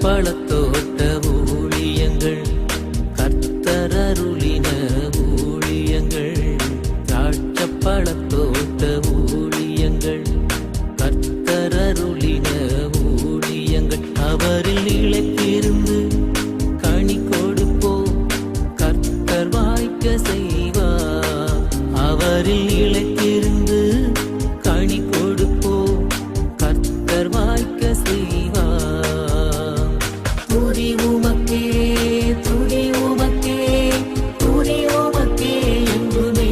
பழத்தோட்ட ஊழியங்கள், கர்த்தரருளின ஊழியங்கள். திராட்சை பழத்தோட்ட ஊழியங்கள், கர்த்தரருளின ஊழியங்கள். அவரில் இழைத்திருந்து கனி கொடுப்போம், கர்த்தர் வாய்க்க செய்வார். அவரில் இழைத்திருந்து கனி கொடுப்போம், கர்த்தர் வாய்க்க செய்வார். துதி உமக்கே, துதி உமக்கே, துதி உமக்கே என்றுமே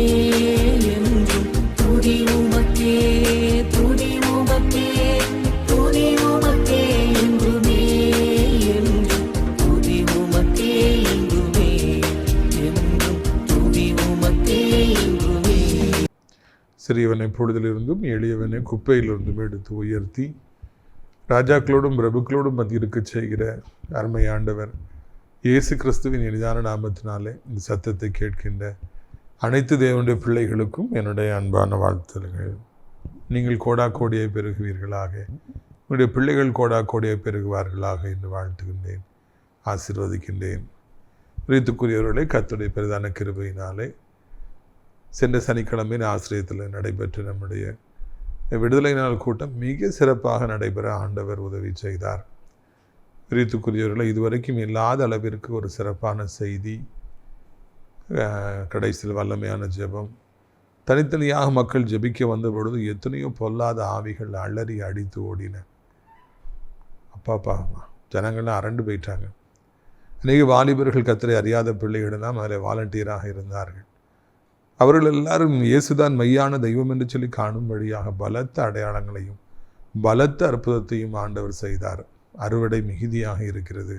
என்றும். துதி உமக்கே, துதி உமக்கே, துதி உமக்கே என்றுமே என்றும். துதி உமக்கே என்றுமே என்றும். துதி உமக்கே என்றுமே. சிறியவனை பொழுதிலிருந்தும் எளியவனை குப்பையிலிருந்தும் எடுத்து உயர்த்தி ராஜாக்களோடும் பிரபுக்களோடும் மத்தியிருக்க செய்கிற அருமை ஆண்டவர் இயேசு கிறிஸ்துவின் எளிதான நாமத்தினாலே இந்த சத்தத்தை கேட்கின்ற அனைத்து தேவனுடைய பிள்ளைகளுக்கும் என்னுடைய அன்பான வாழ்த்துதல்கள். நீங்கள் கோடா கோடியை பெருகுவீர்களாக, உங்களுடைய பிள்ளைகள் கோடா கோடியை பெருகுவார்களாக என்று வாழ்த்துகின்றேன், ஆசீர்வதிக்கின்றேன். பிரியத்துக்குரியவர்களை கர்த்தருடைய பிரதான கிருபையினாலே சென்ற சனிக்கிழமையின் ஆசிரியத்தில் நடைபெற்ற நம்முடைய விடுதலை நாள் கூட்டம் மிக சிறப்பாக நடைபெற ஆண்டவர் உதவி செய்தார். பிரியத்துக்குரியவர்களை இதுவரைக்கும் இல்லாத அளவிற்கு ஒரு சிறப்பான செய்தி, கடைசியில் வல்லமையான ஜெபம், தனித்தனியாக மக்கள் ஜெபிக்க வந்த பொழுது எத்தனையோ பொல்லாத ஆவிகள் அலறி அடித்து ஓடின. அப்பாப்பா ஜனங்கள்லாம் அரண்டு போயிட்டாங்க. அநேக வாலிபர்கள் கர்த்தரை அறியாத பிள்ளைகளெல்லாம் அதில் வாலண்டியராக இருந்தார்கள். அவர்கள் எல்லாரும் இயேசுதான் மெய்யான தெய்வம் என்று சொல்லி காணும்படியாக பலத்த அடையாளங்களையும் பலத்த அற்புதத்தையும் ஆண்டவர் செய்தார். அறுவடை மிகுதியாக இருக்கிறது.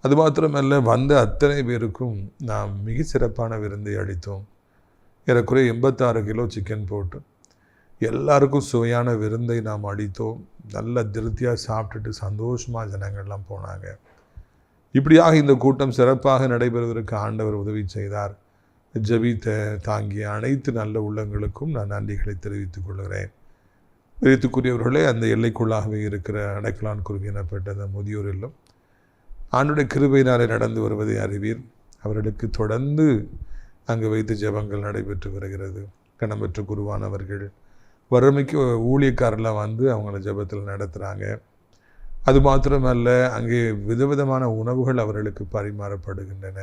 அது மாத்திரமல்ல, வந்த அத்தனை பேருக்கும் நாம் மிக சிறப்பான விருந்தை அளித்தோம். ஏறக்குறைய 86 கிலோ சிக்கன் போட்டு எல்லாருக்கும் சுவையான விருந்தை நாம் அளித்தோம். நல்ல திருப்தியாக சாப்பிட்டுட்டு சந்தோஷமாக ஜனங்கள்லாம் போனாங்க. இப்படியாக இந்த கூட்டம் சிறப்பாக நடைபெறுவதற்கு ஆண்டவர் உதவி செய்தார். ஜெபித்த தாங்கிய அனைத்து நல்ல உள்ளங்களுக்கும் நான் நன்றிகளை தெரிவித்துக் கொள்கிறேன். பிரியத்துக்குரியவர்களே, அந்த எல்லைக்குள்ளாகவே இருக்கிற அடைக்கலான் குருவி எனப்பட்ட அந்த முதியோர் இல்லம் ஆண்டுடைய கிருபையினாலே நடந்து வருவதை அறிவீர். அவர்களுக்கு தொடர்ந்து அங்கு வைத்து ஜெபங்கள் நடைபெற்று வருகிறது. கணம்பெற்ற குருவானவர்கள் வறுமைக்கு ஊழியக்காரெல்லாம் வந்து அவங்கள ஜெபத்தில் நடத்துகிறாங்க. அது மாத்திரமல்ல, அங்கே விதவிதமான உணவுகள் அவர்களுக்கு பரிமாறப்படுகின்றன.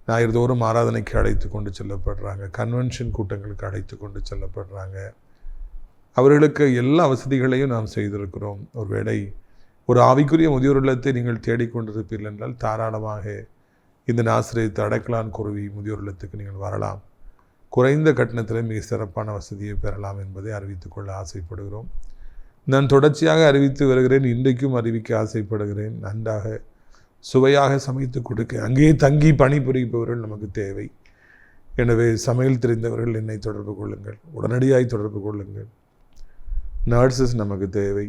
ஞாயிறுதோறும் ஆராதனைக்கு அழைத்து கொண்டு செல்லப்படுறாங்க. கன்வென்ஷன் கூட்டங்களுக்கு அழைத்து கொண்டு செல்லப்படுறாங்க. அவர்களுக்கு எல்லா வசதிகளையும் நாம் செய்திருக்கிறோம். ஒருவேளை ஒரு ஆவிக்குரிய முதியோர் இல்லத்தை நீங்கள் தேடிக்கொண்டிருப்பீர்கள் என்றால் தாராளமாக இந்த நாசிரியத்து அடைக்கலான் குருவி முதியோர் இல்லத்துக்கு நீங்கள் வரலாம். குறைந்த கட்டணத்தில் மிக சிறப்பான வசதியை பெறலாம் என்பதை அறிவித்துக்கொள்ள ஆசைப்படுகிறோம். நான் தொடர்ச்சியாக அறிவித்து வருகிறேன், இன்றைக்கும் அறிவிக்க ஆசைப்படுகிறேன். நன்றாக சுவையாக சமைத்து கொடுக்க அங்கேயே தங்கி பணிபுரிப்பவர்கள் நமக்கு தேவை. எனவே சமையல் தெரிந்தவர்கள் என்னை தொடர்பு கொள்ளுங்கள், உடனடியாய் தொடர்பு கொள்ளுங்கள். நர்சஸ் நமக்கு தேவை,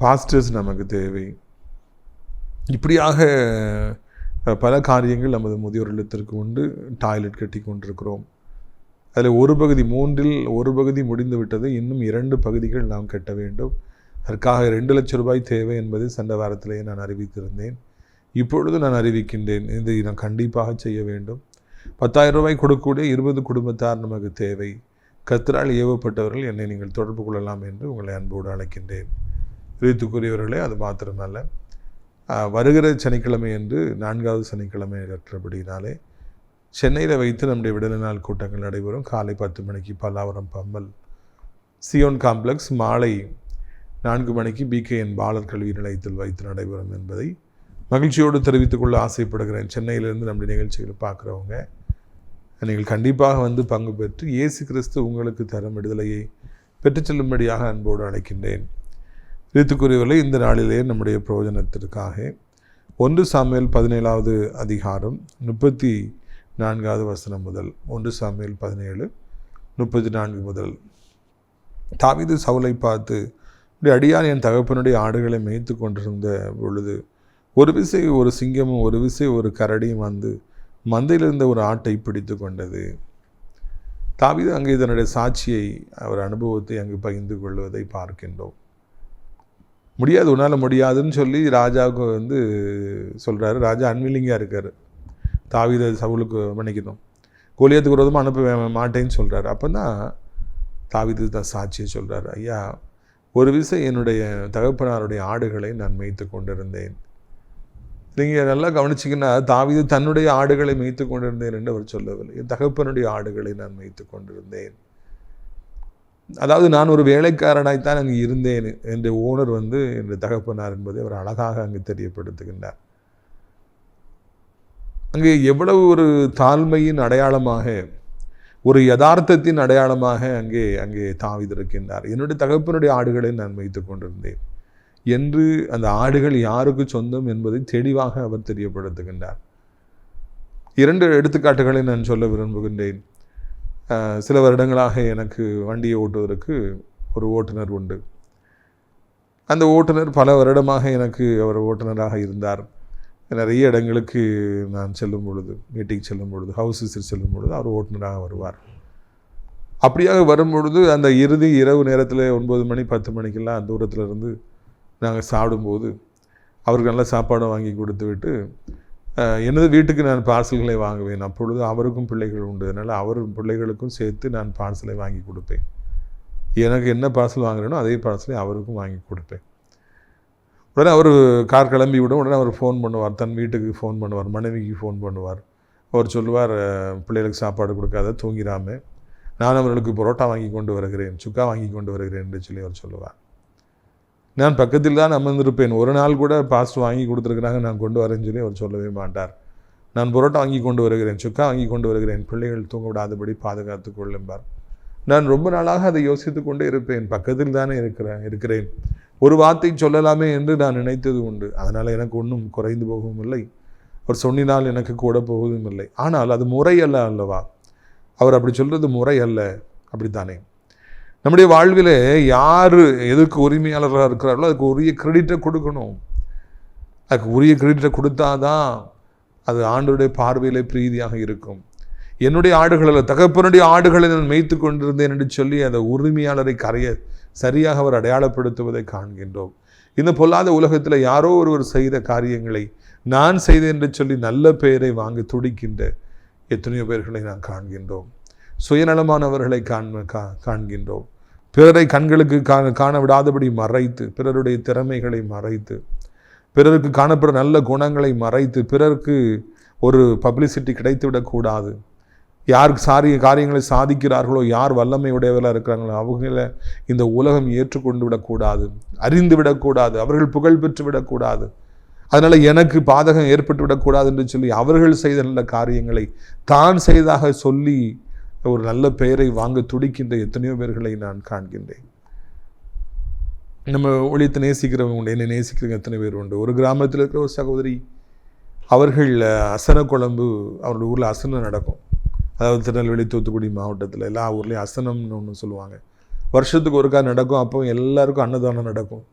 பாஸ்டர்ஸ் நமக்கு தேவை. இப்படியாக பல காரியங்கள் நமது முதியோர் இல்லத்திற்கு உண்டு. டாய்லெட் கட்டி கொண்டிருக்கிறோம். அதில் ஒரு பகுதி 3இல் ஒரு பகுதி முடிந்து விட்டது. இன்னும் 2 பகுதிகள் நாம் கட்ட வேண்டும். அதற்காக 2 லட்சம் ரூபாய் தேவை என்பதை சென்ற வாரத்திலேயே நான் அறிவித்திருந்தேன். இப்பொழுது நான் அறிவிக்கின்றேன், இதை நான் கண்டிப்பாக செய்ய வேண்டும். 10,000 ரூபாய் கொடுக்கக்கூடிய 20 குடும்பத்தார் நமக்கு தேவை. கர்த்தரால் ஏவப்பட்டவர்கள் என்னை நீங்கள் தொடர்பு கொள்ளலாம் என்று உங்களை அன்போடு அழைக்கின்றேன். பிரியத்துக்குரியவர்களே, அது மாத்திரமல்ல, வருகிற சனிக்கிழமை என்று 4வது சனிக்கிழமை கற்றபடினாலே சென்னையில் வைத்து நம்முடைய விடுதலை நாள் கூட்டங்கள் நடைபெறும். காலை 10 மணிக்கு பல்லாவரம் பம்மல் சியோன் காம்ப்ளெக்ஸ், மாலை 4 மணிக்கு BKN பாலர் கல்வி நிலையத்தில் வைத்து நடைபெறும் என்பதை மகிழ்ச்சியோடு தெரிவித்துக் கொள்ள ஆசைப்படுகிறேன். சென்னையிலிருந்து நம்முடைய நிகழ்ச்சிகளை பார்க்குறவங்க நீங்கள் கண்டிப்பாக வந்து பங்கு பெற்று இயேசு கிறிஸ்து உங்களுக்கு தரும் விடுதலையை பெற்றுச் செல்லும்படியாக அன்போடு அழைக்கின்றேன். இதுக்குரியவர்களை இந்த நாளிலே நம்முடைய பிரயோஜனத்திற்காக 1 சாமுவேல் 17வது அதிகாரம் 34வது வசனம் முதல் 1 சாமுவேல் 17:34 முதல். தாவீது சவுலை பார்த்து, அடியான் என் தகப்பனுடைய ஆடுகளை மேய்த்து கொண்டிருந்த பொழுது ஒரு விசை ஒரு சிங்கமும் ஒரு விசை ஒரு கரடியும் வந்து மந்தையிலிருந்த ஒரு ஆட்டை பிடித்து கொண்டது. தாவீது அங்கே இதனுடைய சாட்சியை, அவர் அனுபவத்தை அங்கு பகிர்ந்து கொள்வதை பார்க்கின்றோம். முடியாது, உன்னால் முடியாதுன்னு சொல்லி ராஜாவுக்கு வந்து சொல்கிறாரு. ராஜா அன்வில்லிங்காக இருக்கார், தாவீதை சவுலுக்கு மன்னிக்கணும், கோலியாத்துக்கு விரோதமாக அனுப்ப மாட்டேன்னு சொல்கிறார். அப்போ தான் தாவீது தான் சாட்சியை சொல்கிறார், ஐயா ஒரு விஷயம் என்னுடைய தகப்பனாருடைய ஆடுகளை நான் மேய்த்து கொண்டிருந்தேன். நீங்கள் நல்லா கவனிச்சிங்கன்னா தாவீது தன்னுடைய ஆடுகளை மேய்த்து கொண்டிருந்தேன் என்று அவர் சொல்லவில்லை, என் தகப்பனுடைய ஆடுகளை நான் மேய்த்து கொண்டிருந்தேன். அதாவது நான் ஒரு வேலைக்காரனாய்த்தான் அங்கே இருந்தேன் என்ற ஓனர் வந்து என்ற தகப்பனார் என்பதை அவர் அழகாக அங்கு தெரியப்படுத்துகின்றார். அங்கே எவ்வளவு ஒரு தாழ்மையின் அடையாளமாக, ஒரு யதார்த்தத்தின் அடையாளமாக அங்கே அங்கே தாவீது இருக்கின்றார். என்னுடைய தகப்பனுடைய ஆடுகளை நான் மேய்த்து கொண்டிருந்தேன் என்று அந்த ஆடுகள் யாருக்கு சொந்தம் என்பதை தெளிவாக அவர் தெரியப்படுத்துகின்றார். 2 எடுத்துக்காட்டுகளை நான் சொல்ல விரும்புகின்றேன். சில வருடங்களாக எனக்கு வண்டியை ஓட்டுவதற்கு ஒரு ஓட்டுநர் உண்டு. அந்த ஓட்டுநர் பல வருடமாக எனக்கு அவர் ஓட்டுநராக இருந்தார். நிறைய இடங்களுக்கு நான் செல்லும் பொழுது, மீட்டிங் செல்லும் பொழுது, ஹவுஸ் விசிட் செல்லும் பொழுது அவர் ஓட்டுநராக வருவார். அப்படியாக வரும்பொழுது அந்த இறுதி இரவு நேரத்தில் 9 மணி 10 மணிக்கெல்லாம் தூரத்தில் இருந்து நாங்கள் சாப்பிடும்போது அவருக்கு நல்ல சாப்பாடை வாங்கி கொடுத்து விட்டு எனது வீட்டுக்கு நான் பார்சல்களை வாங்குவேன். அப்பொழுது அவருக்கும் பிள்ளைகள் உண்டு, அதனால் அவர் பிள்ளைகளுக்கும் சேர்த்து நான் பார்சலை வாங்கி கொடுப்பேன். எனக்கு என்ன பார்சல் வாங்குறேனோ அதே பார்சலை அவருக்கும் வாங்கி கொடுப்பேன். உடனே அவர் கார் கிளம்பி விடும், உடனே அவர் ஃபோன் பண்ணுவார், தன் வீட்டுக்கு ஃபோன் பண்ணுவார், மனைவிக்கு ஃபோன் பண்ணுவார். அவர் சொல்லுவார், பிள்ளைகளுக்கு சாப்பாடு கொடுக்காத, தூங்கிடாமல் நான் அவர்களுக்கு பரோட்டா வாங்கி கொண்டு வருகிறேன், சுக்கா வாங்கி கொண்டு வருகிறேன் என்று சொல்லி அவர் சொல்லுவார். நான் பக்கத்தில் தான் அமர்ந்திருப்பேன். ஒரு நாள் கூட பாஸ்ட் வாங்கி கொடுத்துருக்குறாங்க நான் கொண்டு வரேன்னு சொல்லி அவர் சொல்லவே மாட்டார். நான் பரோட்டா வாங்கி கொண்டு வருகிறேன், சுக்கா வாங்கி கொண்டு வருகிறேன், பிள்ளைகள் தூங்க விடாதபடி பாதுகாத்து கொள்ளும்பார். நான் ரொம்ப நாளாக அதை யோசித்து கொண்டே இருப்பேன். பக்கத்தில் தானே இருக்கிறேன், ஒரு வார்த்தை சொல்லலாமே என்று நான் நினைத்தது உண்டு. அதனால் எனக்கு ஒன்றும் குறைந்து போகவும் இல்லை, அவர் சொன்னினால் எனக்கு கூட போவதும் இல்லை. ஆனால் அது முறை அல்லவா? அவர் அப்படி சொல்கிறது முறை அல்ல, அப்படித்தானே? நம்முடைய வாழ்வில் யார் எதுக்கு உரிமையாளராக இருக்கிறார்களோ அதுக்கு உரிய கிரெடிட்டை கொடுக்கணும். அதுக்கு உரிய கிரெடிட்டை கொடுத்தாதான் அது ஆண்டவருடைய பார்வையிலே பிரீதியாக இருக்கும். என்னுடைய ஆடுகளில் தகப்பனுடைய ஆடுகளை நான் மேய்த்து கொண்டிருந்தேன் என்று சொல்லி அந்த உரிமையாளரை சரியாக அவர் அடையாளப்படுத்துவதை காண்கின்றோம். இந்த பொல்லாத உலகத்தில் யாரோ ஒருவர் செய்த காரியங்களை நான் செய்தேன் என்று சொல்லி நல்ல பெயரை வாங்கி துடிக்கின்ற எத்தனையோ பேர்களை நாம் காண்கின்றோம். சுயநலமானவர்களை காண்கின்றோம். பிறரை கண்களுக்கு காண விடாதபடி மறைத்து, பிறருடைய திறமைகளை மறைத்து, பிறருக்கு காணப்படுற நல்ல குணங்களை மறைத்து, பிறருக்கு ஒரு பப்ளிசிட்டி கிடைத்து விடக்கூடாது. யார் காரியங்களை சாதிக்கிறார்களோ, யார் வல்லமை உடையவர்களாக இருக்கிறாங்களோ அவங்கள இந்த உலகம் ஏற்றுக்கொண்டு விடக்கூடாது, அறிந்து விடக்கூடாது, அவர்கள் புகழ் பெற்று விடக்கூடாது. அதனால் எனக்கு பாதகம் ஏற்பட்டு விடக்கூடாது என்று சொல்லி அவர்கள் செய்த நல்ல காரியங்களை தான் செய்தாக சொல்லி ஒரு நல்ல பெயரை வாங்க துடிக்கின்ற எத்தனையோ பேர்களை நான் காண்கின்றேன். நம்ம ஒழித்து நேசிக்கிறவங்க உண்டு, என்னை நேசிக்கிறவங்க எத்தனை பேர் உண்டு. ஒரு கிராமத்தில் இருக்கிற ஒரு சகோதரி, அவர்கள் அசன குழம்பு, அவருடைய ஊரில் அசனம் நடக்கும். அதாவது திருநெல்வேலி, தூத்துக்குடி மாவட்டத்தில் எல்லா ஊர்லேயும் அசனம்னு ஒன்று சொல்லுவாங்க. வருஷத்துக்கு ஒருக்கா நடக்கும். அப்போ எல்லாருக்கும் அன்னதானம் நடக்கும்.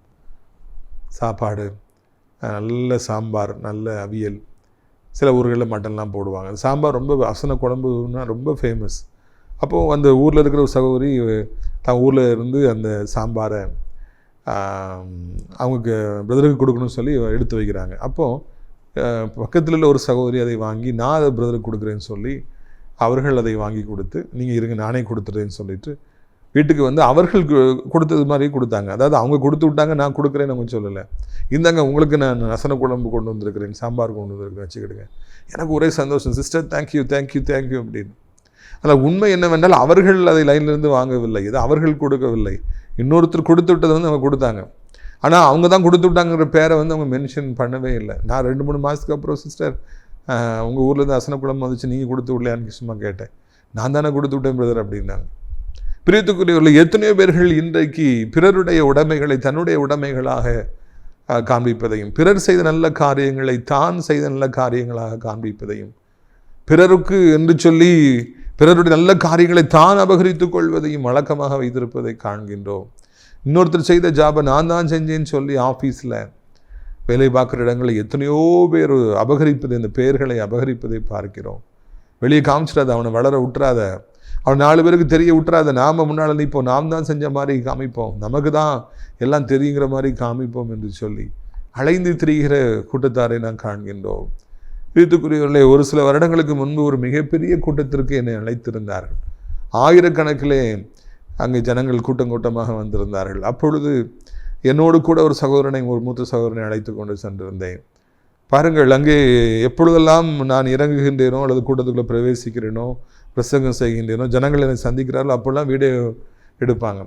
சாப்பாடு, நல்ல சாம்பார், நல்ல அவியல், சில ஊர்களில் மட்டன்லாம் போடுவாங்க. சாம்பார் ரொம்ப, அசன குழம்புனா ரொம்ப ஃபேமஸ். அப்போது அந்த ஊரில் இருக்கிற ஒரு சகோதரி தான் ஊரில் இருந்து அந்த சாம்பாரை அவங்க பிரதருக்கு கொடுக்கணும்னு சொல்லி எடுத்து வைக்கிறாங்க. அப்போது பக்கத்தில் உள்ள ஒரு சகோதரி அதை வாங்கி நான் அதை பிரதருக்கு கொடுக்குறேன்னு சொல்லி அவர்கள் அதை வாங்கி கொடுத்து, நீங்கள் இருங்க நானே கொடுத்துட்றேன்னு சொல்லிட்டு வீட்டுக்கு வந்து அவர்கள் கொடுத்தது மாதிரி கொடுத்தாங்க. அதாவது அவங்க கொடுத்து விட்டாங்க, நான் கொடுக்குறேன்னு அவங்க சொல்லலை. இந்தாங்க உங்களுக்கு நான் ரசன குழம்பு கொண்டு வந்திருக்கிறேன், சாம்பார் கொண்டு வந்திருக்கிறேன், வச்சுக்கிடுங்க. எனக்கு ஒரே சந்தோஷம், சிஸ்டர் தேங்க்யூ தேங்க்யூ தேங்க்யூ அப்படின்னு. ஆனால் உண்மை என்னவென்றால் அவர்கள் அதை லைன்லேருந்து வாங்கவில்லை, இது அவர்கள் கொடுக்கவில்லை, இன்னொருத்தர் கொடுத்து விட்டதை வந்து அவங்க கொடுத்தாங்க. ஆனால் அவங்க தான் கொடுத்து விட்டாங்கிற பேரை வந்து அவங்க மென்ஷன் பண்ணவே இல்லை. நான் 2-3 மாதத்துக்கு அப்புறம், சிஸ்டர் உங்கள் ஊர்லேருந்து அசன குழம்பு வந்துச்சு, நீங்கள் கொடுத்து விடலையான்னு சும்மா கேட்டேன். நான் தானே கொடுத்து விட்டேன் பிரதர் அப்படின்னாங்க. பிரியத்துக்குரியவர்கள், எத்தனையோ பேர்கள் இன்றைக்கு பிறருடைய உடைமைகளை தன்னுடைய உடைமைகளாக காண்பிப்பதையும், பிறர் செய்த நல்ல காரியங்களை தான் செய்த நல்ல காரியங்களாக காண்பிப்பதையும், பிறருக்கு என்று சொல்லி பிறருடைய நல்ல காரியங்களை தான் அபகரித்துக் கொள்வதையும் வழக்கமாக வைத்திருப்பதை காண்கின்றோம். இன்னொருத்தர் செய்த ஜாபை நான் தான் செஞ்சேன்னு சொல்லி ஆஃபீஸில் வேலை பார்க்குற இடங்களில் எத்தனையோ பேர் அபகரிப்பதை, இந்த பெயர்களை அபகரிப்பதை பார்க்கிறோம். வெளியே காமிச்சிடாத, அவனை வளர விட்டுறாத, அவன் 4 பேருக்கு தெரிய விட்டுறாத, நாம் முன்னால் நிற்போம், நாம் தான் செஞ்ச மாதிரி காமிப்போம், நமக்கு தான் எல்லாம் தெரியுங்கிற மாதிரி காமிப்போம் என்று சொல்லி அலைந்து திரிகிற கூட்டத்தாரை நான் காண்கின்றோம். வீட்டுக்குரியவர்களே, ஒரு சில வருடங்களுக்கு முன்பு ஒரு மிகப்பெரிய கூட்டத்திற்கு என்னை அழைத்திருந்தார்கள். ஆயிரக்கணக்கிலே அங்கே ஜனங்கள் கூட்டம் கூட்டமாக வந்திருந்தார்கள். அப்பொழுது என்னோடு கூட ஒரு மூத்த சகோதரனை அழைத்து கொண்டு சென்றிருந்தேன். பாருங்கள், அங்கே எப்பொழுதெல்லாம் நான் இறங்குகின்றேனோ அல்லது கூட்டத்துக்குள்ளே பிரவேசிக்கிறேனோ, பிரசங்கம் செய்கின்றேனோ, ஜனங்கள் என்னை சந்திக்கிறார்கள், அப்போல்லாம் வீடியோ எடுப்பாங்க.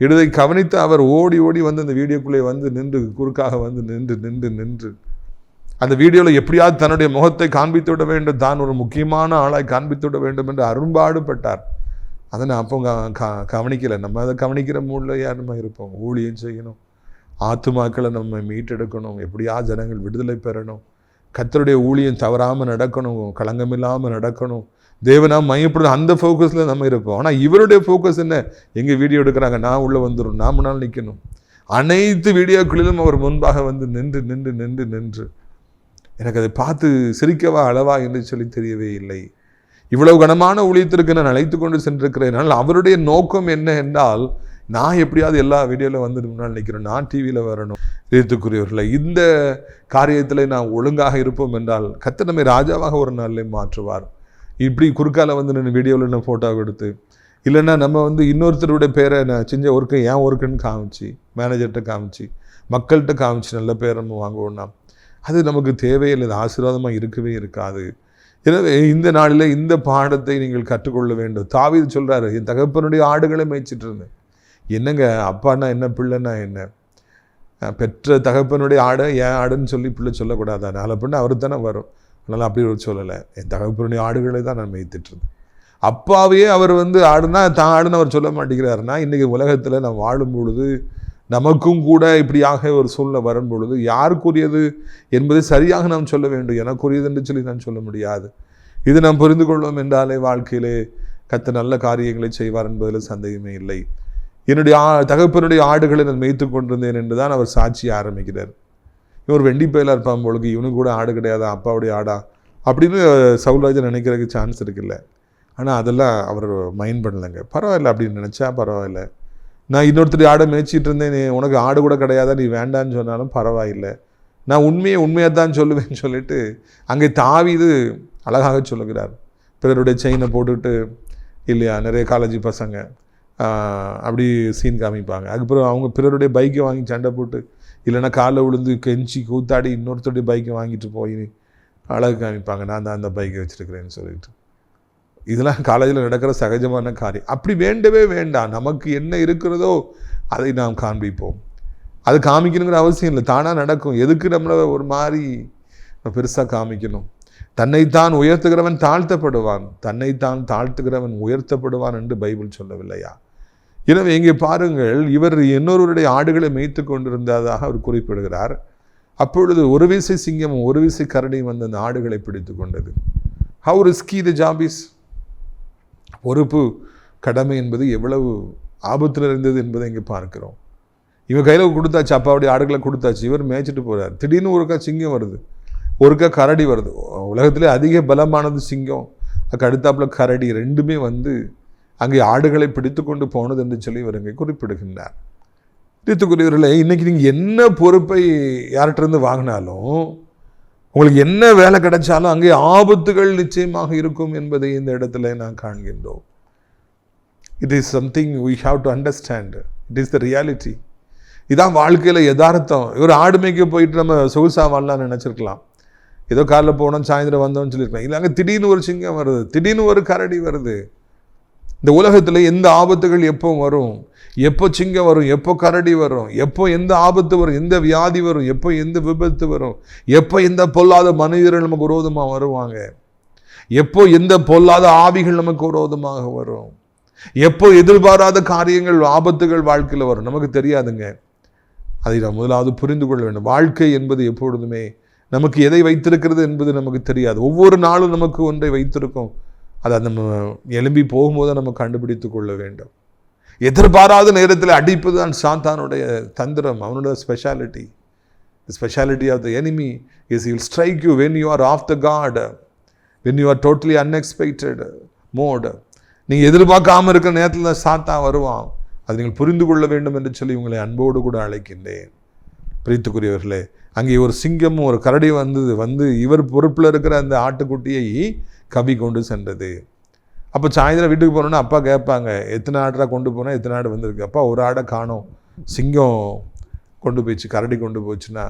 இதை கவனித்து அவர் ஓடி ஓடி வந்து அந்த வீடியோக்குள்ளே வந்து நின்று, குறுக்காக வந்து நின்று அந்த வீடியோவில் எப்படியாவது தன்னுடைய முகத்தை காண்பித்து விட வேண்டும், தான் ஒரு முக்கியமான ஆளாய் காண்பித்து விட வேண்டும் என்று அரும்பாடுபட்டார். அதை நான் அப்போ கவனிக்கலை. நம்ம அதை கவனிக்கிற மூடில் யார் நம்ம இருப்போம்? ஊழியம் செய்யணும், ஆத்துமாக்களை நம்ம மீட்டெடுக்கணும், எப்படியா ஜனங்கள் விடுதலை பெறணும், கர்த்தருடைய ஊழியம் தவறாமல் நடக்கணும், களங்கமில்லாமல் நடக்கணும், தேவனாக மையப்படும் அந்த ஃபோக்கஸில் நம்ம இருப்போம். ஆனால் இவருடைய ஃபோக்கஸ் என்ன? எங்கே வீடியோ எடுக்கிறாங்க, நான் உள்ளே வந்துடும், நான் முன்னால் நிற்கணும். அனைத்து வீடியோக்களிலும் அவர் முன்பாக வந்து நின்று எனக்கு அதை பார்த்து சிரிக்கவா அளவா என்று சொல்லி தெரியவே இல்லை. இவ்வளவு கனமான ஊழியத்திற்கு நான் அழைத்து கொண்டு சென்றிருக்கிறேன். அவருடைய நோக்கம் என்ன என்றால், நான் எப்படியாவது எல்லா வீடியோவில் வந்து முன்னால் நிற்கிறேன், நான் டிவியில் வரணும். இதற்குரியவர்களை இந்த காரியத்தில் நான் ஒழுங்காக இருப்போம் என்றால் கர்த்தர் நம்மை ராஜாவாக ஒரு நாளிலே மாற்றுவார். இப்படி குறுக்கால வந்து நான் வீடியோவில் நான் ஃபோட்டோ எடுத்து, இல்லைன்னா நம்ம வந்து இன்னொருத்தருடைய பேரை நான் செஞ்ச ஒர்க்கை ஏன் ஒர்க்குன்னு காமிச்சு, மேனேஜர்கிட்ட காமிச்சு, மக்கள்கிட்ட காமிச்சு நல்ல பேரை நம்ம வாங்குவோம்னா அது நமக்கு தேவையில்லை, ஆசீர்வாதமாக இருக்கவே இருக்காது. எனவே இந்த நாளில் இந்த பாடத்தை நீங்கள் கற்றுக்கொள்ள வேண்டும். தாவீது சொல்கிறாரு, என் தகப்பனுடைய ஆடுகளை மேய்ச்சிட்டு இருந்தேன். என்னங்க, அப்பான்னா என்ன, பிள்ளைன்னா என்ன? பெற்ற தகப்பனுடைய ஆடை ஏன் ஆடுன்னு சொல்லி பிள்ளை சொல்லக்கூடாதா? நாளை பிள்ளை அவரு தானே வரும். அதனால் அப்படி ஒரு சொல்லலை, என் தகப்பனுடைய ஆடுகளை தான் நான் மேய்த்துட்டு இருந்தேன். அப்பாவே அவர் வந்து ஆடுனா தான் ஆடுன்னு அவர் சொல்ல மாட்டேங்கிறாருன்னா, இன்றைக்கி உலகத்தில் நாம் வாழும் பொழுது நமக்கும் கூட இப்படியாக ஒரு சூழ்நிலை வரும் பொழுது யாருக்குரியது என்பதை சரியாக நாம் சொல்ல வேண்டும். எனக்குரியது என்று சொல்லி நான் சொல்ல முடியாது. இது நாம் புரிந்து கொள்வோம் என்றாலே வாழ்க்கையிலே கர்த்தர் நல்ல காரியங்களை செய்வார் என்பதில் சந்தேகமே இல்லை. என்னுடைய தகப்பனுடைய ஆடுகளை நான் மேய்த்து கொண்டிருந்தேன் என்று தான் அவர் சாட்சியை ஆரம்பிக்கிறார். இவர் வெண்டி பயிலாக இருப்பான் பொழுது, இவனுக்கு கூட ஆடு கிடையாதா, அப்பாவுடைய ஆடா அப்படின்னு சவுல்ராஜன் நினைக்கிறதுக்கு சான்ஸ் இருக்குல்ல. ஆனால் அதெல்லாம் அவர் மைண்ட் பண்ணலைங்க. பரவாயில்ல, அப்படின்னு நினச்சா பரவாயில்ல. நான் இன்னொருத்தர் ஆடை மேய்ச்சிட்டு இருந்தேன், உனக்கு ஆடு கூட கிடையாதா, நீ வேண்டான்னு சொன்னாலும் பரவாயில்லை, நான் உண்மையாக தான் சொல்லுவேன்னு சொல்லிட்டு அங்கே தாவீது அழகாக சொல்லுகிறார். பிறருடைய செயினை போட்டுட்டு இல்லையா, நிறைய காலேஜ் பசங்க அப்படி சீன் காமிப்பாங்க. அதுக்கப்புறம் அவங்க பிறருடைய பைக்கை வாங்கி சண்டை போட்டு, இல்லைன்னா காலில் விழுந்து கெஞ்சி கூத்தாடி இன்னொருத்தருடைய பைக்கை வாங்கிட்டு போய் அழகு காமிப்பாங்க, நான் தான் அந்த பைக்கை வச்சுருக்கிறேன்னு சொல்லிட்டு. இதெல்லாம் காலேஜில் நடக்கிற சகஜமான காரியம். அப்படி வேண்டவே வேண்டாம். நமக்கு என்ன இருக்கிறதோ அதை நாம் காண்பிப்போம். அது காமிக்கணுங்கிற அவசியம் இல்லை, தானாக நடக்கும். எதுக்கு நம்மளை ஒரு மாதிரி பெருசாக காமிக்கணும்? தன்னைத்தான் உயர்த்துகிறவன் தாழ்த்தப்படுவான், தன்னைத்தான் தாழ்த்துகிறவன் உயர்த்தப்படுவான் என்று பைபிள் சொல்லவில்லையா? எனவே இங்கே பாருங்கள், இவர் இன்னொருவருடைய ஆடுகளை மேய்த்து கொண்டிருந்ததாக அவர் குறிப்பிடுகிறார். அப்பொழுது ஒரு வீசை சிங்கமும் ஒரு வீசை கரடியும் வந்து அந்த ஆடுகளை பிடித்து கொண்டது. How risky the job is. பொறுப்பு கடமை என்பது எவ்வளவு ஆபத்தில் இருந்தது என்பதை இங்கே பார்க்கிறோம். இவன் கையில் கொடுத்தாச்சு, அப்பாவுடைய ஆடுகளை கொடுத்தாச்சு, இவர் மேய்ச்சிட்டு போகிறார். திடீர்னு ஒருக்கா சிங்கம் வருது, ஒருக்கா கரடி வருது. உலகத்திலே அதிக பலமானது சிங்கம், அதுக்கு அடுத்தாப்புல கரடி, ரெண்டுமே வந்து அங்கே ஆடுகளை பிடித்து கொண்டு போனது என்று சொல்லி இவர் இங்கே குறிப்பிடுகின்றார். பிடித்துக்குரியவர்களே, இன்றைக்கி நீங்கள் என்ன பொறுப்பை யார்கிட்டருந்து வாங்கினாலும், உங்களுக்கு என்ன வேலை கிடைச்சாலும் அங்கே ஆபத்துகள் நிச்சயமாக இருக்கும் என்பதை இந்த இடத்துல நான் காண்கின்றோம். It is something we have to understand. It is the reality. இதான் வாழ்க்கையில் யதார்த்தம். இவர் ஆடு மேய்க்க போயிட்டு நம்ம சொகுசா வாழலாம்னு நினச்சிருக்கலாம், ஏதோ காலைல போனோம் சாயந்தரம் வந்தோம்னு சொல்லியிருக்கலாம். இல்லை, அங்கே திடீர்னு ஒரு சிங்கம் வருது, திடீர்னு ஒரு கரடி வருது. இந்த உலகத்தில் எந்த ஆபத்துகள் எப்போ வரும், எப்போ சிங்கம் வரும், எப்போ கரடி வரும், எப்போ எந்த ஆபத்து வரும், எந்த வியாதி வரும், எப்போ எந்த விபத்து வரும், எப்போ எந்த பொல்லாத மனிதர்கள் நமக்கு விரோதமாக வருவாங்க, எப்போ எந்த பொல்லாத ஆவிகள் நமக்கு விரோதமாக வரும், எப்போ எதிர்பாராத காரியங்கள் ஆபத்துகள் வாழ்க்கையில் வரும், நமக்கு தெரியாதுங்க. அதை நாம் முதலாவது புரிந்து கொள்ள வேண்டும். வாழ்க்கை என்பது எப்பொழுதுமே நமக்கு எதை வைத்திருக்கிறது என்பது நமக்கு தெரியாது. ஒவ்வொரு நாளும் நமக்கு ஒன்றை வைத்திருக்கும். அதை நம்ம எழும்பி போகும்போது நம்ம கண்டுபிடித்து கொள்ள வேண்டும். எதிர்பாராத நேரத்தில் அடிப்பது தான் சாத்தானுடைய தந்திரம், அவனுடைய speciality. The speciality of the enemy is he will strike you when you are off the guard, when you are totally unexpected mode. நீங்கள் எதிர்பார்க்காம இருக்கிற நேரத்தில் தான் சாத்தான் வருவான். அது நீங்கள் புரிந்து கொள்ள வேண்டும் என்று சொல்லி உங்களை அன்போடு கூட அழைக்கின்றேன். பிரியத்துக்குரியவர்களே, அங்கே ஒரு சிங்கமும் ஒரு கரடி வந்து இவர் பொறுப்பில் இருக்கிற அந்த ஆட்டுக்குட்டியை கவி கொண்டு சென்றது. அப்போ சாயந்தரம் வீட்டுக்கு போனோன்னா அப்பா கேட்பாங்க, எத்தனை ஆடா கொண்டு போனால் எத்தனை ஆடு வந்திருக்கு? அப்பா ஒரு ஆடை காணோம், சிங்கம் கொண்டு போயிடுச்சு, கரடி கொண்டு போச்சுன்னா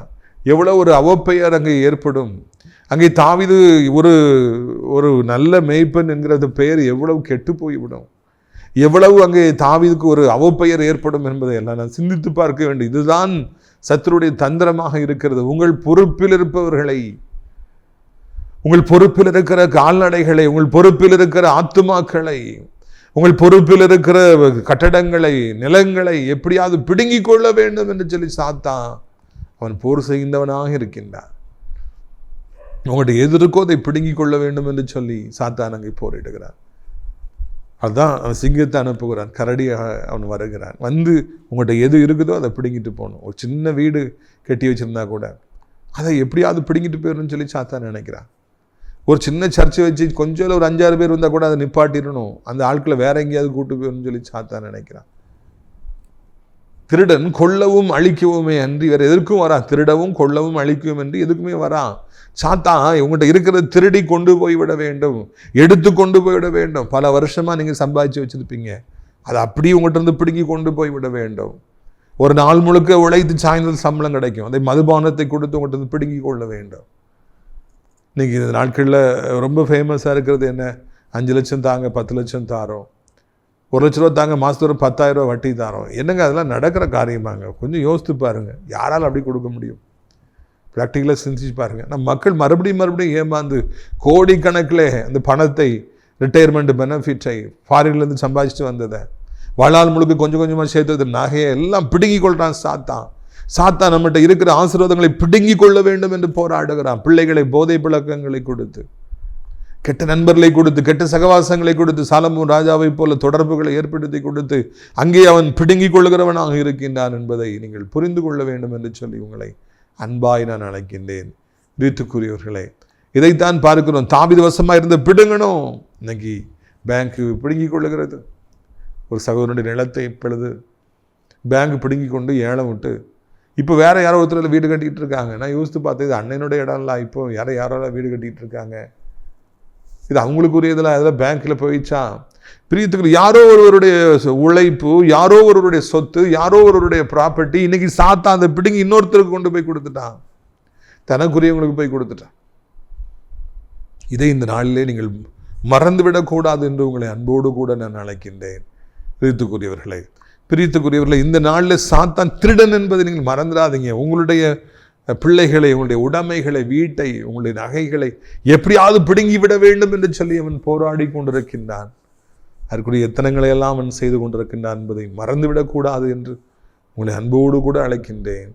எவ்வளோ ஒரு அவப்பெயர் அங்கே ஏற்படும். அங்கே தாவீது ஒரு நல்ல மேய்ப்பன் என்கிறது பெயர் எவ்வளவு கெட்டு போய்விடும், எவ்வளவு அங்கே தாவீதுக்கு ஒரு அவப்பெயர் ஏற்படும் என்பதை எல்லாம் நான் சிந்தித்து பார்க்க வேண்டும். இதுதான் சத்துருடைய தந்திரமாக இருக்கிறது. உங்கள் பொறுப்பில் இருப்பவர்களை, உங்கள் பொறுப்பில் இருக்கிற கால்நடைகளை, உங்கள் பொறுப்பில் இருக்கிற ஆத்துமாக்களை, உங்கள் பொறுப்பில் இருக்கிற கட்டடங்களை, நிலங்களை எப்படியாவது பிடுங்கிக் கொள்ள வேண்டும் என்று சொல்லி சாத்தான் அவன் போர் செய்கின்றவனாக இருக்கின்றான். உங்களுடைய எதிர்க்கோ அதை பிடுங்கிக் கொள்ள வேண்டும் என்று சொல்லி சாத்தான் அங்கே போரிடுகிறான். அதுதான் அவன் சிங்கத்தை அனுப்புகிறான், கரடியாக அவன் வருகிறான். வந்து உங்கள்கிட்ட எது இருக்குதோ அதை பிடுங்கிட்டு போகணும். ஒரு சின்ன வீடு கட்டி வச்சுருந்தா கூட அதை எப்படியாவது பிடுங்கிட்டு போயிடணும்னு சொல்லி சாத்தான் நினைக்கிறான். ஒரு சின்ன சர்ச்சை வச்சு கொஞ்சம் ஒரு 5-6 பேர் வந்தால் கூட அதை நிப்பாட்டிடணும், அந்த ஆட்களை வேற எங்கேயாவது கூட்டு போயிடணும்னு சொல்லி சாத்தான் நினைக்கிறான். திருடன் கொல்லவும் அழிக்கவுமே அன்றி வேறு எதற்கும் வரான். திருடவும் கொல்லவும் அழிக்கவும் என்று எதுக்குமே வரான். சாத்தான் உங்கள்கிட்ட இருக்கிறத திருடி கொண்டு போய்விட வேண்டும், எடுத்து கொண்டு போய்விட வேண்டும். பல வருஷமாக நீங்கள் சம்பாதிச்சு வச்சுருப்பீங்க, அதை அப்படியே உங்கள்கிட்ட இருந்து பிடுங்கி கொண்டு போய்விட வேண்டும். ஒரு நாள் முழுக்க உழைத்து சாயந்தரம் சம்பளம் கிடைக்கும், அதை மதுபானத்தை கொடுத்து உங்கள்கிட்ட இருந்து பிடுங்கி கொள்ள வேண்டும். இன்றைக்கி இந்த நாட்களில் ரொம்ப ஃபேமஸாக இருக்கிறது என்ன? 5 லட்சம் தாங்க, 10 லட்சம் தாரோம், 1 லட்ச ரூபா தாங்க, மாதத்தோட 10,000 ரூபா வட்டி தாரோம். என்னங்க அதெல்லாம் நடக்கிற காரியமாங்க? கொஞ்சம் யோசித்து பாருங்கள், யாரால் அப்படி கொடுக்க முடியும்? ப்ராக்டிக்கலாக சிந்திச்சு பாருங்கள். நம்ம மக்கள் மறுபடியும் ஏமாந்து கோடிக்கணக்கில் அந்த பணத்தை, ரிட்டையர்மெண்ட் பெனிஃபிட்டை, ஃபாரின்லேருந்து சம்பாதிச்சுட்டு வந்ததை, வாழ்நாள் முழுக்க கொஞ்சம் கொஞ்சமாக சேர்த்தது, நகையை எல்லாம் பிடுங்கி கொள்கிறான் சாத்தான். சாத்தான் நம்மகிட்ட இருக்கிற ஆசீர்வாதங்களை பிடுங்கி கொள்ள வேண்டும் என்று போராடுகிறான். பிள்ளைகளை போதை பழக்கங்களை கொடுத்து, கெட்ட நண்பர்களை கொடுத்து, கெட்ட சகவாசங்களை கொடுத்து, சாலமோன் ராஜாவை போல தொடர்புகளை ஏற்படுத்தி கொடுத்து அங்கே அவன் பிடுங்கி கொள்கிறவனாக இருக்கின்றான் என்பதை நீங்கள் புரிந்து கொள்ள வேண்டும் என்று சொல்லி உங்களை அன்பாய் நான் அழைக்கின்றேன். வீட்டுக்குரியவர்களே, இதைத்தான் பார்க்கிறோம். தாவீது வசமாக இருந்த பிடுங்கணும், இன்னைக்கு பேங்க்கு பிடுங்கி கொள்ளுகிறது. ஒரு சகோதரனுடைய நிலத்தை இப்பொழுது பேங்க் பிடுங்கி கொண்டு ஏலம் விட்டு இப்போ வேற யாரோ ஒருத்தர் வீடு கட்டிகிட்டு இருக்காங்க. நான் யோசித்து பார்த்தேன், இது அண்ணனுடைய இடம்லாம் இப்போ யாரோ வீடு கட்டிகிட்டு இருக்காங்க, இது அவங்களுக்குரியதெல்லாம் அதில் பேங்க்கில் போயிடுச்சா? பிரியத்துக்கு யாரோ ஒருவருடைய உழைப்பு, யாரோ ஒருவருடைய சொத்து, யாரோ ஒருவருடைய ப்ராப்பர்ட்டி இன்னைக்கு சாத்தான் அதை பிடுங்கி இன்னொருத்தருக்கு கொண்டு போய் கொடுத்துட்டான், தனக்குரியவங்களுக்கு போய் கொடுத்துட்டான். இதை இந்த நாளிலே நீங்கள் மறந்துவிடக்கூடாது என்று உங்களை அன்போடு கூட நான் அழைக்கின்றேன். பிரியத்துக்குரியவர்களை, இந்த நாளில் சாத்தான் திருடன் என்பதை நீங்கள் மறந்துடாதீங்க. உங்களுடைய பிள்ளைகளை, உங்களுடைய உடைமைகளை, வீட்டை, உங்களுடைய நகைகளை எப்படியாவது பிடுங்கி விட வேண்டும் என்று சொல்லி அவன் போராடி கொண்டிருக்கின்றான். அதற்குரிய எத்தனங்களை எல்லாம் அவன் செய்து கொண்டிருக்கின்றான் என்பதை மறந்துவிடக்கூடாது என்று உங்களை அன்போடு கூட அழைக்கின்றேன்.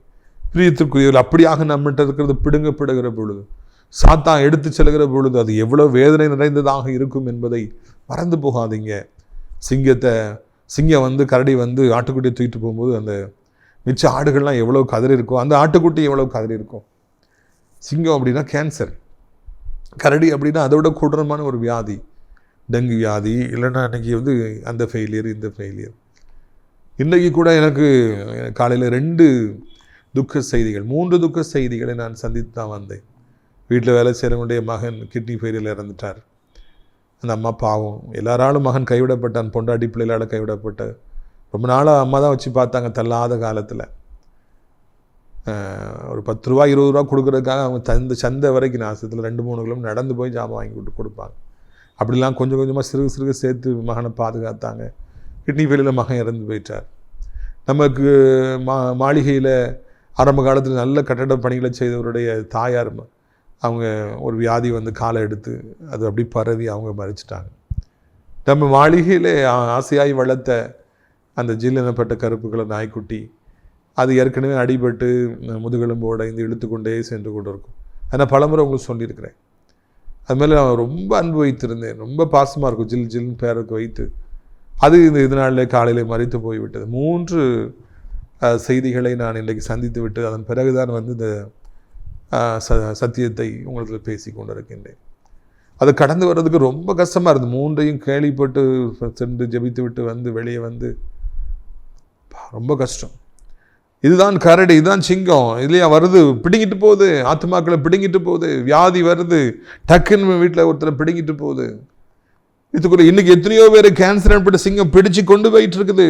பிரியத்திற்குரியவர்கள், அப்படியாக நம்மகிட்ட இருக்கிறது பிடுங்கப்படுகிற பொழுது, சாத்தான் எடுத்து செல்கிற பொழுது அது எவ்வளவு வேதனை நிறைந்ததாக இருக்கும் என்பதை மறந்து போகாதீங்க. சிங்கம் வந்து கரடி வந்து ஆட்டுக்குட்டியை தூக்கிட்டு போகும்போது அந்த மிச்ச ஆடுகள்லாம் எவ்வளோ கதறி இருக்கும், அந்த ஆட்டுக்குட்டி எவ்வளோ கதறி இருக்கும். சிங்கம் அப்படின்னா கேன்சர், கரடி அப்படின்னா அதை விட கொடூரமான ஒரு வியாதி, டெங்கு வியாதி, இல்லைன்னா அன்றைக்கி வந்து அந்த ஃபெயிலியர், இந்த ஃபெயிலியர். இன்றைக்கி கூட எனக்கு காலையில் 2 துக்க செய்திகள், 3 துக்க செய்திகளை நான் சந்தித்து தான் வந்தேன். வீட்டில் வேலை செய்கிறவங்களுடைய மகன் கிட்னி ஃபெயிலியரில் இறந்துட்டார். அந்த அம்மா பாவம், எல்லாராலும் மகன் கைவிடப்பட்டான், பொண்டாட்டி பிள்ளைகளால் கைவிடப்பட்ட. ரொம்ப நாளாக அம்மா தான் வச்சு பார்த்தாங்க. தள்ளாத காலத்தில் ஒரு 10 ரூபா 20 ரூபா கொடுக்குறதுக்காக அவங்க சந்தை வரைக்கும் நாசத்தில் 2-3 கிலோமீட்டர் நடந்து போய் ஜாமான் வாங்கி கொடுப்பாங்க. அப்படிலாம் கொஞ்சம் கொஞ்சமாக சிறுக சேர்த்து மகனை பாதுகாத்தாங்க. கிட்னி ஃபெயிலியரில் மகன் இறந்து போயிட்டார். நமக்கு மாளிகையில் ஆரம்ப காலத்தில் நல்ல கட்டட பணிகளை செய்தவருடைய தாயார், அவங்க ஒரு வியாதி வந்து காலை எடுத்து அது அப்படி பரவி அவங்க மறிச்சிட்டாங்க. நம்ம மாளிகையில் ஆசையாய் வளர்த்த அந்த ஜில் எனப்பட்ட கருப்பு கலர் நாய்க்குட்டி, அது ஏற்கனவே அடிபட்டு முதுகெலும்பு உடைந்து இழுத்து கொண்டே சென்று கொண்டு இருக்கும். ஆனால் பலமுறை உங்களுக்கு சொல்லியிருக்கிறேன். அதுமாதிரி நான் ரொம்ப அன்பு வைத்திருந்தேன், ரொம்ப பாசமாக இருக்கும், ஜில் ஜில்னு பேருக்கு வைத்து. அது இதனாலே காலையில் மறித்து போய்விட்டது. 3 செய்திகளை நான் இன்றைக்கு சந்தித்து விட்டு அதன் பிறகுதான் வந்து இந்த சத்தியத்தை உங்களுக்கு பேசி கொண்டிருக்கின்றேன். அதை கடந்து வர்றதுக்கு ரொம்ப கஷ்டமாக இருந்தது. 3ஐயும் கேள்விப்பட்டு சென்று ஜெபித்து விட்டு வந்து வெளியே வந்து ரொம்ப கஷ்டம். இதுதான் கரடி, இதுதான் சிங்கம், இதுலையா வருது, பிடிங்கிட்டு போகுது, ஆத்மாக்களை பிடுங்கிட்டு போகுது, வியாதி வருது, டக்குன்னு வீட்டில் ஒருத்தரை பிடுங்கிட்டு போகுது. இதுக்குள்ள இன்னைக்கு எத்தனையோ பேர் கேன்சர் ஏற்பட்ட சிங்கம் பிடிச்சு கொண்டு போயிட்டு இருக்குது.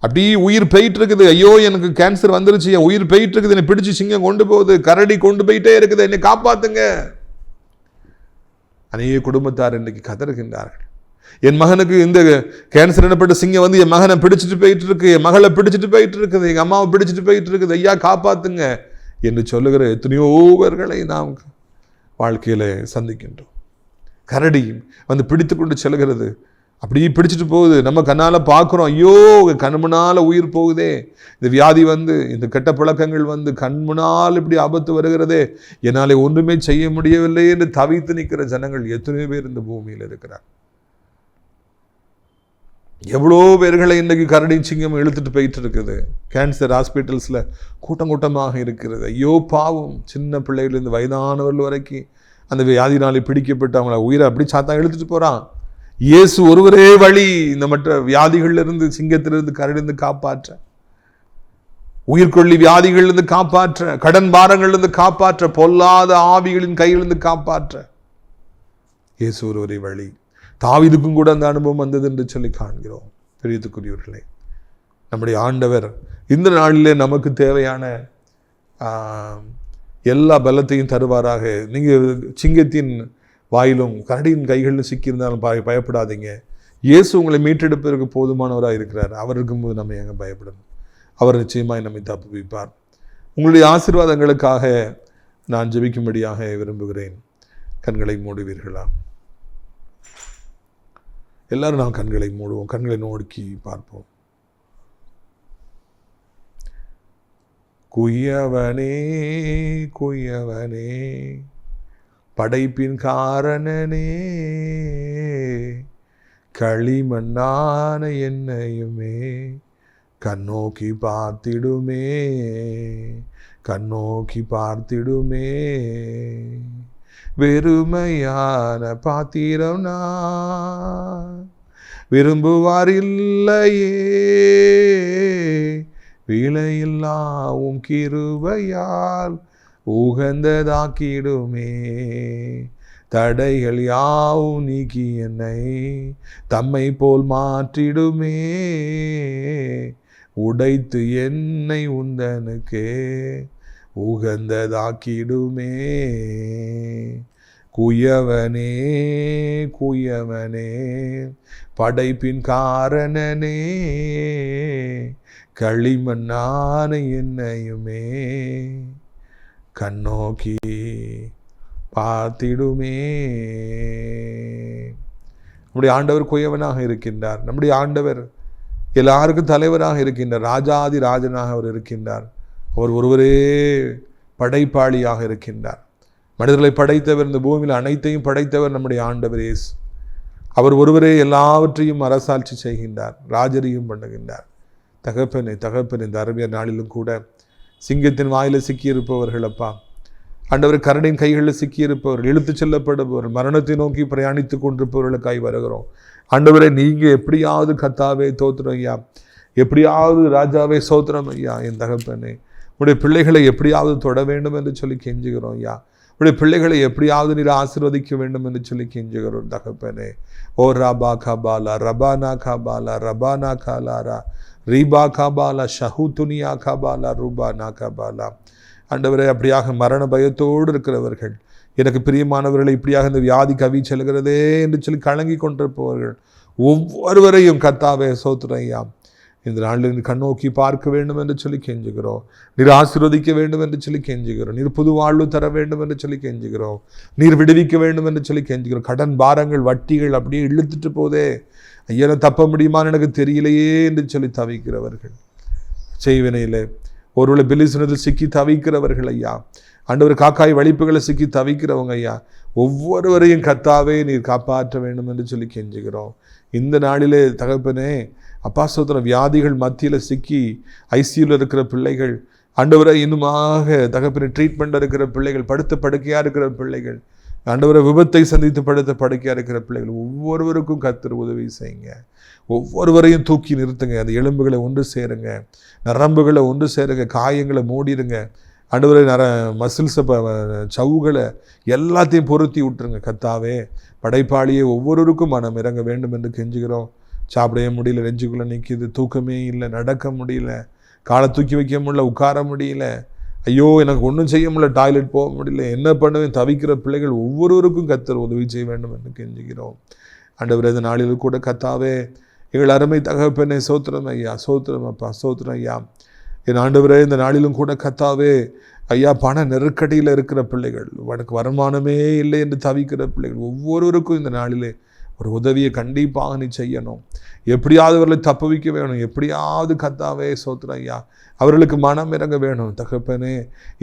அப்படியே உயிர் போயிட்டு இருக்குது. ஐயோ எனக்கு கேன்சர் வந்துருச்சு, என் உயிர் போயிட்டு இருக்குது, என்னை பிடிச்சு சிங்கம் கொண்டு போகுது, கரடி கொண்டு போயிட்டே இருக்குது, என்னை காப்பாத்துங்க. அநேக குடும்பத்தார் இன்னைக்கு கதறுகின்றார்கள். என் மகனுக்கு இந்த கேன்சர் எனப்பட்ட சிங்கம் வந்து என் மகனை பிடிச்சிட்டு போயிட்டு இருக்கு, என் மகளை பிடிச்சிட்டு போயிட்டு இருக்குது, எங்க அம்மாவை பிடிச்சிட்டு போயிட்டு இருக்குது, ஐயா காப்பாத்துங்க என்று சொல்லுகிற எத்தனையோ பேர்களை நாம் வாழ்க்கையில சந்திக்கின்றோம். கரடி வந்து பிடித்து கொண்டு செல்கிறது, அப்படியே பிடிச்சிட்டு போகுது. நம்ம கண்ணால பார்க்குறோம், ஐயோ கண்முனால உயிர் போகுதே, இந்த வியாதி வந்து, இந்த கெட்ட பழக்கங்கள் வந்து கண்முனால் இப்படி ஆபத்து வருகிறதே, என்னாலே ஒன்றுமே செய்ய முடியவில்லை என்று தவித்து நிற்கிற ஜனங்கள் எத்தனையோ பேர் இந்த பூமியில் இருக்கிறார். எவ்வளோ பேர்களை இன்றைக்கு கரடி சிங்கம் இழுத்துட்டு போயிட்டு இருக்குது. கேன்சர் ஹாஸ்பிட்டல்ஸில் கூட்டம் கூட்டமாக இருக்கிறது. ஐயோ பாவம், சின்ன பிள்ளைகளிலிருந்து வயதானவர்கள் வரைக்கும் அந்த வியாதினாலே பிடிக்கப்பட்டு அவங்கள உயிரை அப்படி சாத்தான் இழுத்துட்டு போகிறான். இயேசு ஒருவரே வழி இந்த மற்ற வியாதிகளிலிருந்து, சிங்கத்திலிருந்து, கரடிலிருந்து காப்பாற்ற, உயிர்கொல்லி வியாதிகளிலிருந்து காப்பாற்ற, கடன் பாரங்களிலிருந்து காப்பாற்ற, பொல்லாத ஆவிகளின் கையிலிருந்து காப்பாற்ற இயேசு ஒருவரே வழி. தாவீதுக்கும் கூட அந்த அனுபவம் வந்தது என்று சொல்லி காண்கிறோம். பிரியத்துக்குரியவர்களே, நம்முடைய ஆண்டவர் இந்த நாளிலே நமக்கு தேவையான எல்லா பலத்தையும் தருவாராக. நீங்கள் சிங்கத்தின் வாயிலும் கரடியின் கைகளில் சிக்கியிருந்தாலும் பயப்படாதீங்க. இயேசு உங்களை மீட்டெடுப்பதற்கு போதுமானவராக இருக்கிறார். அவர் இருக்கும்போது நம்ம எங்கே பயப்படணும்? அவர் நிச்சயமாய் நம்மை தப்புவிப்பார். உங்களுடைய ஆசீர்வாதங்களுக்காக நான் ஜெபிக்கும்படியாக விரும்புகிறேன். கண்களை மூடுவீர்களா? எல்லாரும் நாம் கண்களை மூடுவோம், கண்களை நோக்கி பார்ப்போம். குயவனே குயவனே படைப்பின் காரணனே, களிமண்ணான என்னையுமே கண்ணோக்கி பார்த்திடுமே, கண்ணோக்கி பார்த்திடுமே. வெறுமையான பாத்திரம் நான் விரும்புவார் இல்லையே, விலையில்லாவும் கிருபையால் உகந்ததாக்கிடுமே. தடைகள் யாவும் நீக்கி என்னை தம்மை போல் மாற்றிடுமே, உடைத்து என்னை உந்தனுக்கே உகந்ததாக்கிடுமே. குயவனே குயவனே படைப்பின் காரணனே, களிமண்ணான என்னையுமே கண்ணோக்கி பார்த்திடுமே. நம்முடைய ஆண்டவர் குயவனாக இருக்கின்றார். நம்முடைய ஆண்டவர் எல்லாருக்கும் தலைவராக இருக்கின்றார். ராஜாதி ராஜனாக அவர் இருக்கின்றார். அவர் ஒருவரே படைப்பாளியாக இருக்கின்றார். மனிதர்களை படைத்தவர், இந்த பூமியில் அனைத்தையும் படைத்தவர் நம்முடைய ஆண்டவர் இயேசு. அவர் ஒருவரே எல்லாவற்றையும் அரசாட்சி செய்கின்றார், ராஜரியும் பண்ணுகின்றார். தகப்பனே தகப்பனே, இந்த அருமையான நாளிலும் கூட சிங்கத்தின் வாயில சிக்கியிருப்பவர்கள் அப்பா, ஆண்டவர் கரடின் கைகளில் சிக்கியிருப்பவர்கள், இழுத்து செல்லப்படுபவர்கள், மரணத்தை நோக்கி பிரயாணித்து கொண்டிருப்பவர்களுக்காய் வருகிறோம். ஆண்டவரை நீங்க எப்படியாவது கத்தாவே தோத்திரம் ஐயா, எப்படியாவது ராஜாவே சோத்திரம் ஐயா. என் தகப்பனே, உடைய பிள்ளைகளை எப்படியாவது தொட வேண்டும் என்று சொல்லி கெஞ்சுகிறோம் ஐயா. உடைய பிள்ளைகளை எப்படியாவது நீர் ஆசீர்வதிக்க வேண்டும் என்று சொல்லி கெஞ்சுகிறோம் தகப்பனே. ஓ ராபா கபாலா ரபானா கபாலா ரபானா காலாரா ரீபா கபாலா ஷஹூத்துனியா கபாலா ரூபானா கபாலா. ஆண்டவரே, அப்படியாக மரண பயத்தோடு இருக்கிறவர்கள், எனக்கு பிரியமானவர்களை இப்படியாக இந்த வியாதி கவி செல்கிறதே என்று சொல்லி கலங்கி கொண்டிருப்பவர்கள் ஒவ்வொருவரையும் கத்தாவே சோத்திரையா இந்த நாளில் கண்ணோக்கி பார்க்க வேண்டும் என்று சொல்லி கெஞ்சுகிறோம். நீர் ஆசீர்வதிக்க வேண்டும் என்று சொல்லி கெஞ்சுகிறோம். நீர் புது வாழ்வு தர வேண்டும் என்று சொல்லி கெஞ்சுகிறோம். நீர் விடுவிக்க வேண்டும் என்று சொல்லி கெஞ்சுகிறோம். கடன் பாரங்கள், வட்டிகள் அப்படியே இழுத்துட்டு போதே, ஐயா தப்ப முடியுமான்னு எனக்கு தெரியலையே என்று சொல்லி தவிக்கிறவர்கள், செய்வினையில் ஒருவேளை பிலிசனத்தில் சிக்கி தவிக்கிறவர்கள் ஐயா, ஆண்டவர் காக்காய் வலிப்புகளை சிக்கி தவிக்கிறவங்க ஐயா, ஒவ்வொருவரையும் கத்தாவே நீர் காப்பாற்ற வேண்டும் என்று சொல்லி கெஞ்சுகிறோம். இந்த நாளிலே தகப்பனே அப்பா சோதரம், வியாதிகள் மத்தியில் சிக்கி ஐசியூவில் இருக்கிற பிள்ளைகள், ஆண்டவரை இன்னுமாக தகப்பனை ட்ரீட்மெண்ட் இருக்கிற பிள்ளைகள், படுத்த படுக்கையாக இருக்கிற பிள்ளைகள், ஆண்டவரை விபத்தை சந்தித்து படுக்கையாக இருக்கிற பிள்ளைகள் ஒவ்வொருவருக்கும் கர்த்தர் உதவி செய்யுங்க. ஒவ்வொருவரையும் தூக்கி நிறுத்துங்க. அந்த எலும்புகளை ஒன்று சேருங்க, நரம்புகளை ஒன்று சேருங்க, காயங்களை மூடிடுங்க. ஆண்டவரை மசில்ஸை சவுகளை எல்லாத்தையும் பொருத்தி விட்டுருங்க. கர்த்தாவே, படைப்பாளியே ஒவ்வொருவருக்கும் மனம் இறங்க வேண்டும் என்று கெஞ்சுகிறோம். சாப்பிடவே முடியல, நெஞ்சுக்குள்ளே நிற்கிது, தூக்கமே இல்லை, நடக்க முடியல, காலை தூக்கி வைக்க முடியல, உட்கார முடியல, ஐயோ எனக்கு ஒன்றும் செய்ய முடியல, டாய்லெட் போக முடியல, என்ன பண்ணுவேன் தவிக்கிற பிள்ளைகள் ஒவ்வொருவருக்கும் கர்த்தர் உதவி செய்ய வேண்டும் என்று கெஞ்சுகிறோம். ஆண்டவரே, இந்த நாளில் கூட கர்த்தாவே, எங்கள் அருமை தகப்பனே, சோத்திரம் ஐயா, சோத்திரம் அப்பா, சோத்திரம் ஐயா. என் ஆண்டவரே, இந்த நாளிலும் கூட கர்த்தாவே ஐயா, பண நெருக்கடியில் இருக்கிற பிள்ளைகள், உனக்கு வருமானமே இல்லை என்று தவிக்கிற பிள்ளைகள் ஒவ்வொருவருக்கும் இந்த நாளிலே ஒரு உதவியை கண்டிப்பாக நீ செய்யணும். எப்படியாவது அவர்களை தப்புவிக்க வேணும். எப்படியாவது கர்த்தாவே சோத்திரம் ஐயா, அவர்களுக்கு மனம் இறங்க வேணும். தகப்பனே,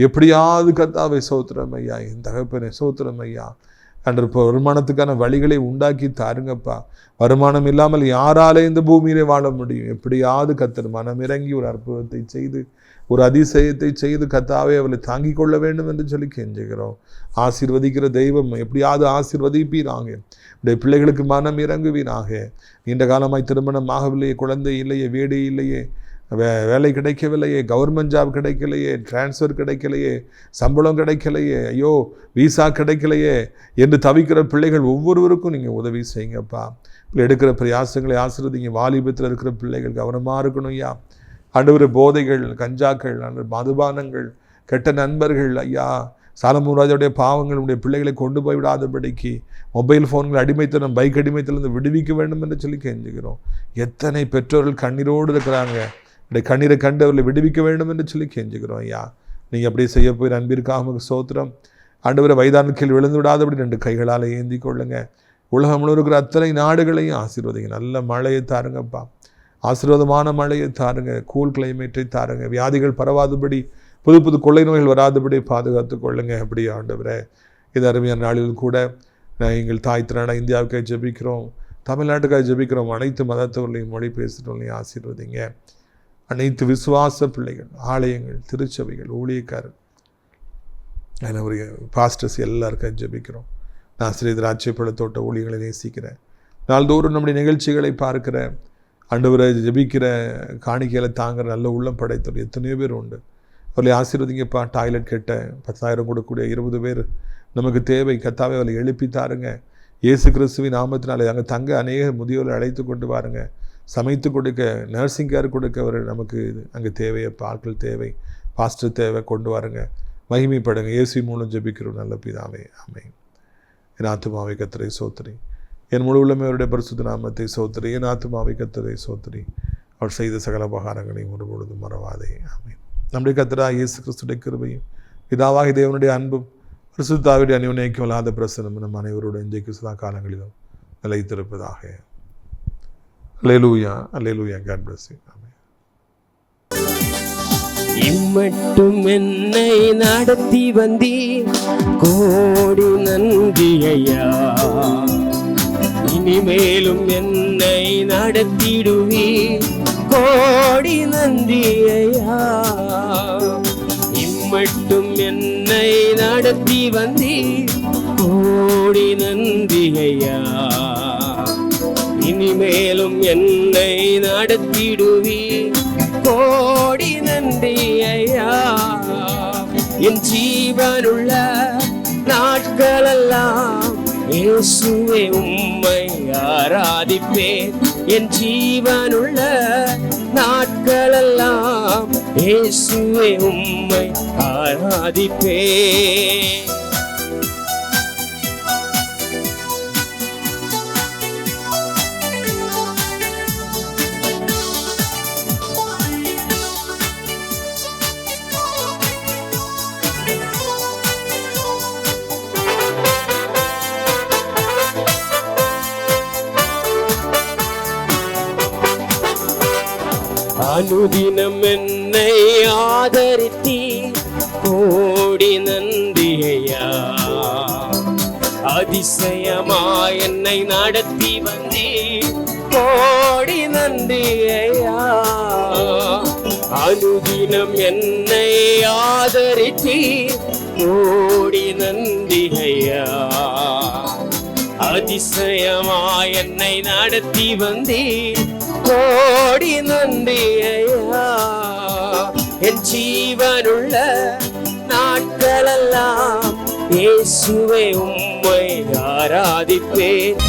எப்படியாவது கர்த்தாவே சோத்திரம் ஐயா, என் தகப்பனே சோத்திரம் ஐயா. அன்று இப்போ வருமானத்துக்கான வழிகளை உண்டாக்கி தாருங்கப்பா. வருமானம் இல்லாமல் யாராலே இந்த பூமியிலே வாழ முடியும்? எப்படியாவது கர்த்தர் மனம் இறங்கி ஒரு அற்புதத்தை செய்து, ஒரு அதிசயத்தை செய்து கர்த்தாவே அவளை தாங்கிக் கொள்ள வேண்டும் என்று சொல்லி கெஞ்சுகிறோம். ஆசீர்வதிக்கிற தெய்வம் எப்படியாவது ஆசீர்வதிப்பீராக. உடைய பிள்ளைகளுக்கு மனம் இறங்குவீராக. நீண்ட காலமாய் திருமணம் ஆகவில்லையே, குழந்தை இல்லையே, வீடு இல்லையே, வேலை கிடைக்கவில்லையே, கவர்மெண்ட் ஜாப் கிடைக்கலையே, டிரான்ஸ்ஃபர் கிடைக்கலையே, சம்பளம் கிடைக்கலையே, ஐயோ விசா கிடைக்கலையே என்று தவிக்கிற பிள்ளைகள் ஒவ்வொருவருக்கும் நீங்கள் உதவி செய்யுங்கப்பா. எடுக்கிற பிரயாசங்களை ஆசீர்வதிங்க. வாலிபத்தில் இருக்கிற பிள்ளைகள் கவனமாக இருக்கணும் ஐயா. ஆண்டவரே, போதைகள், கஞ்சாக்கள், மதுபானங்கள், கெட்ட நண்பர்கள் ஐயா, சாலமோன் ராஜாவுடைய பாவங்கள் உடைய பிள்ளைகளை கொண்டு போய் விடாதபடிக்கு மொபைல் ஃபோன்கள் அடிமைத்தனம், பைக் அடிமைத்திலிருந்து விடுவிக்க வேண்டும் என்று சொல்லி கெஞ்சுகிறோம். எத்தனை பெற்றோர்கள் கண்ணீரோடு இருக்கிறாங்க. உடைய கண்ணீரை கண்டு அவர்களை விடுவிக்க வேண்டும் என்று சொல்லி கெஞ்சுகிறோம் ஐயா. நீங்கள் அப்படியே செய்ய போய் அன்பிற்காக சோத்திரம். ஆண்டவரை, வயதான கீழ் விழுந்து விடாதபடி 2 கைகளால் ஏந்தி கொள்ளுங்க. உலகம் முழுவதும் இருக்கிற அத்தனை நாடுகளையும் ஆசீர்வதிங்க. நல்ல மழையை தாருங்கப்பா, ஆசீர்வாதமான மழையை தாருங்க, கூல் கிளைமேட்டை தாருங்க. வியாதிகள் பரவாதபடி, புது புது கொள்ளை நோய்கள் வராதபடி பாதுகாத்து கொள்ளுங்க. அப்படி ஆண்டவரே, இது அருமையான நாளில் கூட எங்கள் தாய் திரான இந்தியாவுக்காக ஜெபிக்கிறோம், தமிழ்நாட்டுக்காக ஜெபிக்கிறோம். அனைத்து மதத்தவர்களையும் மொழி பேசுகிறவர்களையும் ஆசீர்வதிங்க. அனைத்து விசுவாச பிள்ளைகள், ஆலயங்கள், திருச்சபைகள், ஊழியக்காரர், ஒரு பாஸ்டர்ஸ் எல்லாருக்கும் ஜெபிக்கிறோம். நான் ஸ்ரீ திராட்சைப்பழ தோட்ட ஊழியர்களை நேசிக்கிறேன். நாள்தோறும் நம்முடைய நிகழ்ச்சிகளை பார்க்கிற ஆண்டவரை ஜெபிக்கிற காணிக்கையில தாங்கிற நல்ல உள்ளம் படைத்தவர் எத்தனையோ பேர் உண்டு. அவர்களை ஆசீர்வதிங்கப்பா. டாய்லெட் கெட்ட 10,000 கொடுக்கக்கூடிய 20 பேர் நமக்கு தேவை. கர்த்தாவே, அவளை எழுப்பி தாருங்க. இயேசு கிறிஸ்துவின் நாமத்தினாலே அங்கே தங்க அநேக முதியோரை அழைத்து கொண்டு வாருங்க. சமைத்து கொடுக்க, நர்சிங் கேர் கொடுக்க அவர் நமக்கு அங்கே தேவையப்பா. ஆட்கள் தேவை, பாஸ்டர் தேவை, கொண்டு வாருங்க. மகிமைப்படுங்க. இயேசு மூலம் ஜெபிக்கிறோம் நல்ல பிதாவே, ஆமென். என் ஆத்துமாவை கர்த்தரை சோத்திரி, என் முழு உள்ளமே அவருடைய பரிசுத்த நாமத்தை சோத்திரி. என் ஆத்துமாவை கர்த்தரை சோத்திரி, அவர் செய்த சகல உபகாரங்களையும் ஒருபொழுதும் மறவாதே, ஆமென். நம்முடைய கர்த்தராகிய இயேசு கிறிஸ்துவின் கிருபையும் பிதாவாகிய தேவனுடைய அன்பும் பரிசுத்த ஆவியுடைய அந்யோன்யம் இல்லாத பிரசன்னமும் நம் அனைவரோடு இன்றைக்கு சதா காலங்களிலும் நிலைத்திருப்பதாக. அல்லேலூயா, அல்லேலூயா. God bless you. ஆமென். இம்மட்டும் என்னை நடத்தி வந்தீர், கோடி நன்றி ஐயா. இனிமேலும் என்னை நடத்திடுவீர், கோடி நன்றி ஐயா. இம்மட்டும் என்னை நடத்தி வந்தீர், கோடி நன்றி ஐயா. இனிமேலும் என்னை நடத்திடுவீர், கோடி நன்றி ஐயா. என் ஜீவனுள்ள நாட்களெல்லாம் இயேசுவே உம்மை ஆராதிப்பேன். என் ஜீவனுள்ள நாட்களெல்லாம் இயேசுவே உம்மை ஆராதிப்பேன். அனுதினம் என்னை ஆதரித்தி, கோடி நன்றி ஐயா. அதிசயமாய் என்னை நடத்தி வந்தீ, கோடி நன்றி ஐயா. அனுதினம் என்னை ஆதரித்தி, கோடி நன்றி ஐயா. அதிசயமாய் என்னை நடத்தி வந்தீர் கோடி நன்றி ஐயா என் ஜீவனுள்ள நாட்களெல்லாம் இயேசுவை உம்மை ஆராதிப்பேன்